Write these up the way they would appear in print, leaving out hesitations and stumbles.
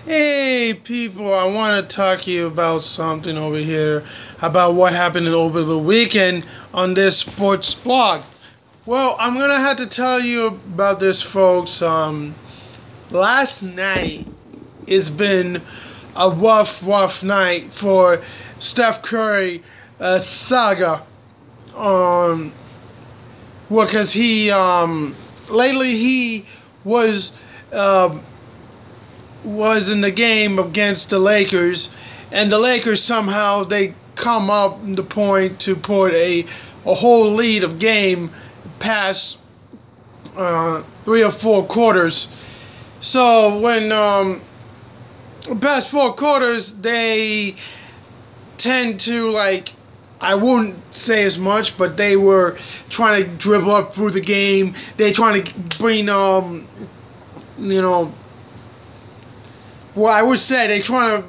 Hey people, I want to talk to you about something over here, about what happened over the weekend on this sports blog. Well, I'm going to have to tell you about this, folks. Last night, it's been a rough night for Steph Curry saga. Because lately he was in the game against the Lakers, and the Lakers somehow they come up the point to put a whole lead of game past 3 or 4 quarters. So when past 4 quarters, they tend to, I wouldn't say as much, but they were trying to dribble up through the game. They trying to bring well, I would say they trying to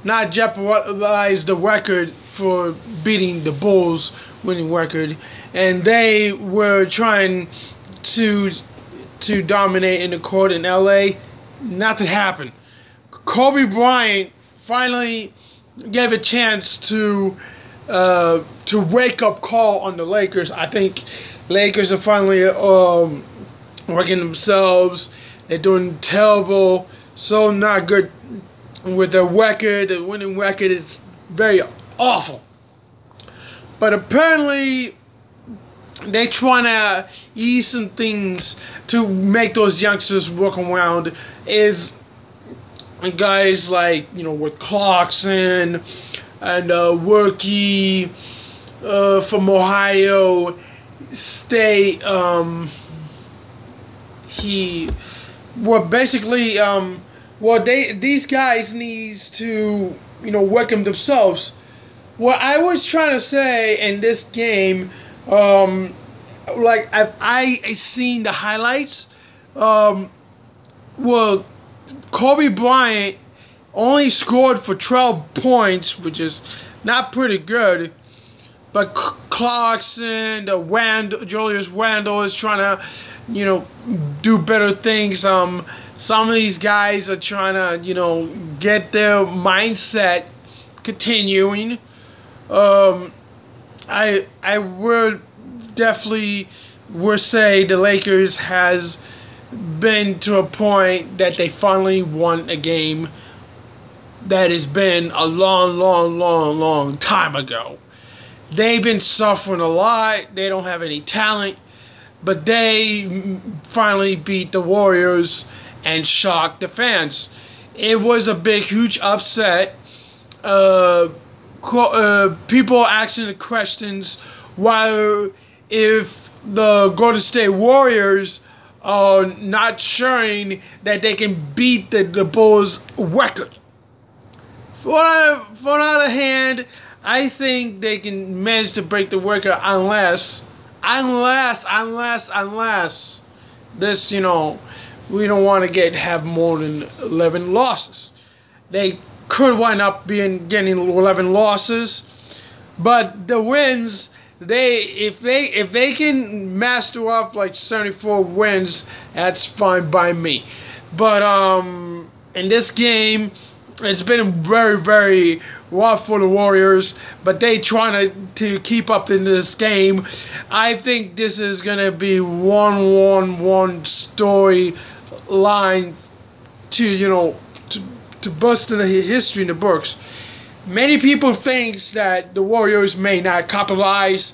not jeopardize the record for beating the Bulls' winning record, and they were trying to dominate in the court in LA. Nothing happened. Kobe Bryant finally gave a chance to wake up call on the Lakers. I think Lakers are finally working themselves. They're doing terrible. So not good with their record. The winning record is very awful. But apparently, they trying to ease some things to make those youngsters work around. Is guys like, with Clarkson and Worky from Ohio State. These guys needs to, work them themselves. What I was trying to say in this game, I seen the highlights. Kobe Bryant only scored for 12 points, which is not pretty good. But Clarkson, Julius Randle is trying to, do better things. Some of these guys are trying to, get their mindset continuing. I would definitely say the Lakers has been to a point that they finally won a game that has been a long time ago. They've been suffering a lot. They don't have any talent. But they finally beat the Warriors and shocked the fans. It was a huge upset. People asking the questions why, if the Golden State Warriors are not showing that they can beat the Bulls' record. For the other hand, I think they can manage to break the record unless this, we don't want to have more than 11 losses. They could wind up getting 11 losses, but the wins, if they can master up 74 wins, that's fine by me. But in this game, it's been very, very rough for the Warriors, but they trying to keep up in this game. I think this is gonna be one storyline to bust in the history in the books. Many people think that the Warriors may not capitalize,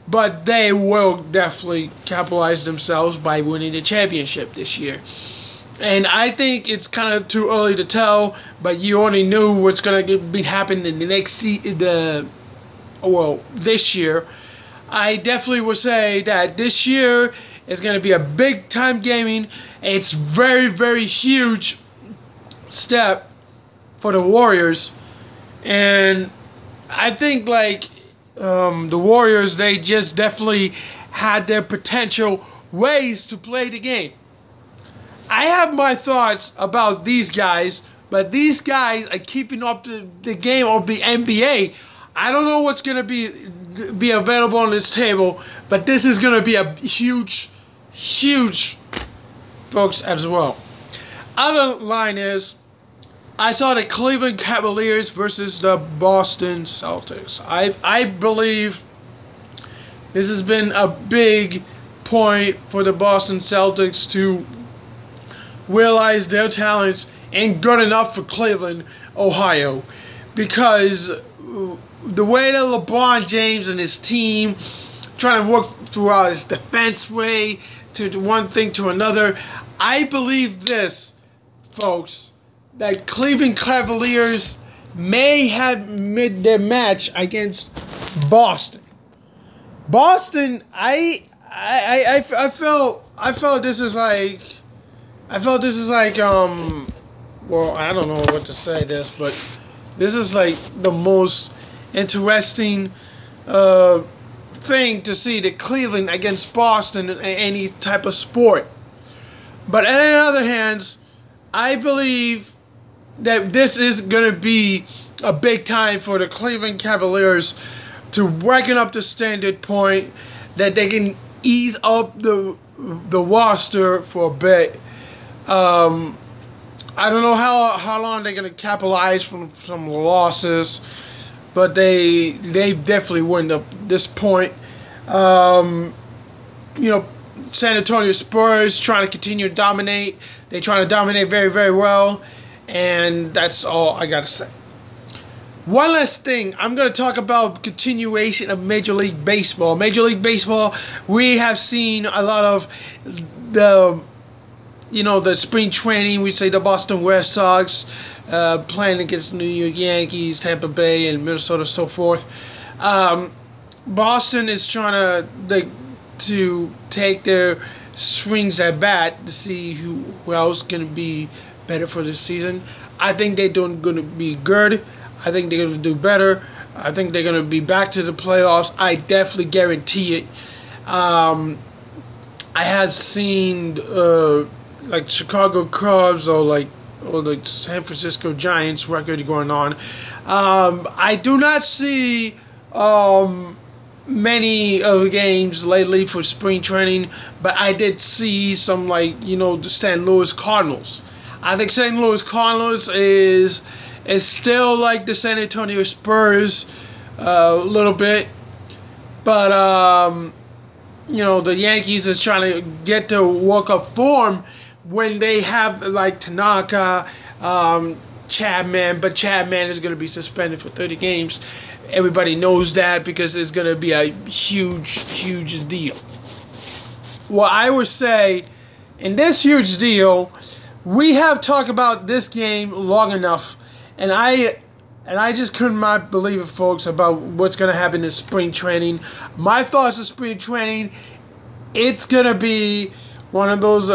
but they will definitely capitalize themselves by winning the championship this year. And I think it's kind of too early to tell, but you already knew what's going to be happening in the this year. I definitely would say that this year is going to be a big time gaming. It's very, very huge step for the Warriors. And I think the Warriors, they just definitely had their potential ways to play the game. I have my thoughts about these guys, but these guys are keeping up the game of the NBA. I don't know what's going to be available on this table, but this is going to be a huge, folks, as well. Other line is, I saw the Cleveland Cavaliers versus the Boston Celtics. I believe this has been a big point for the Boston Celtics to realize their talents ain't good enough for Cleveland, Ohio, because the way that LeBron James and his team trying to work throughout his defense way to one thing to another, I believe this, folks, that Cleveland Cavaliers may have made their match against Boston. Boston, I felt this is like, well, I don't know what to say this, but this is like the most interesting thing to see, the Cleveland against Boston in any type of sport. But on the other hand, I believe that this is going to be a big time for the Cleveland Cavaliers to reckon up the standard point, that they can ease up the roster for a bit. I don't know how long they're going to capitalize from some losses, but they definitely win at this point. San Antonio Spurs trying to continue to dominate. They're trying to dominate very, very well. And that's all I got to say. One last thing. I'm going to talk about continuation of Major League Baseball. Major League Baseball, we have seen a lot of the spring training. We say the Boston Red Sox playing against New York Yankees, Tampa Bay, and Minnesota, so forth. Boston is trying to take their swings at bat to see who else is going to be better for this season. I think they're going to be good. I think they're going to do better. I think they're going to be back to the playoffs. I definitely guarantee it. I have seen like Chicago Cubs or the San Francisco Giants record going on. I do not see many of the games lately for spring training, but I did see some, the St. Louis Cardinals. I think St. Louis Cardinals is still like the San Antonio Spurs a little bit, but the Yankees is trying to get to World Cup form when they have like Tanaka, Chapman, but Chapman is going to be suspended for 30 games. Everybody knows that because it's going to be a huge deal. Well, I would say in this huge deal, we have talked about this game long enough, and I just could not believe it, folks, about what's going to happen in spring training. My thoughts of spring training, it's going to be one of those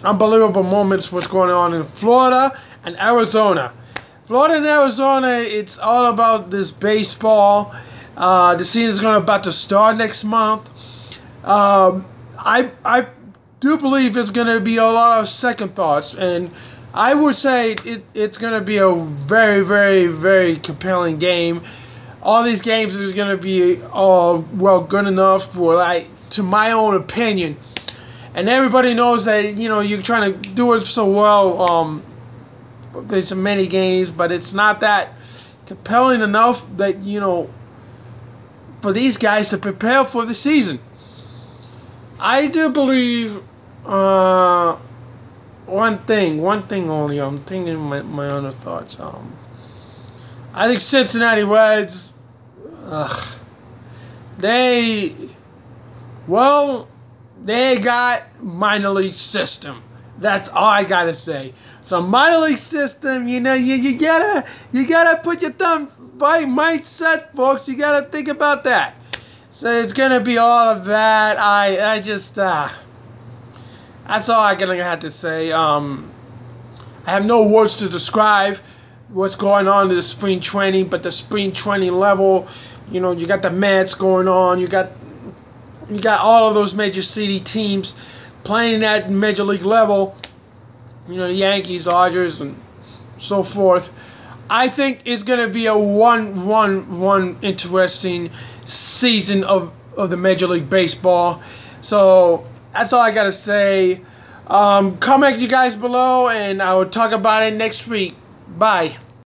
unbelievable moments what's going on in Florida and Arizona. Florida and Arizona, it's all about this baseball. The season is about to start next month. I do believe there's going to be a lot of second thoughts, and I would say it's going to be a very, very, very compelling game. All these games is going to be good enough for, to my own opinion. And everybody knows that, you're trying to do it so well. There's many games, but it's not that compelling enough that, for these guys to prepare for the season. I do believe one thing only. I'm thinking my other thoughts. I think Cincinnati Reds, they got minor league system. That's all I gotta say. So minor league system, you gotta put your thumb right mindset, folks. You gotta think about that. So it's gonna be all of that. I just that's all I'm gonna have to say. I have no words to describe what's going on in the spring training, but the spring training level, you got the Mets going on. You got all of those major city teams playing at major league level, the Yankees, Dodgers, and so forth. I think it's going to be a one interesting season of the Major League Baseball. So that's all I got to say. Comment you guys below, and I will talk about it next week. Bye.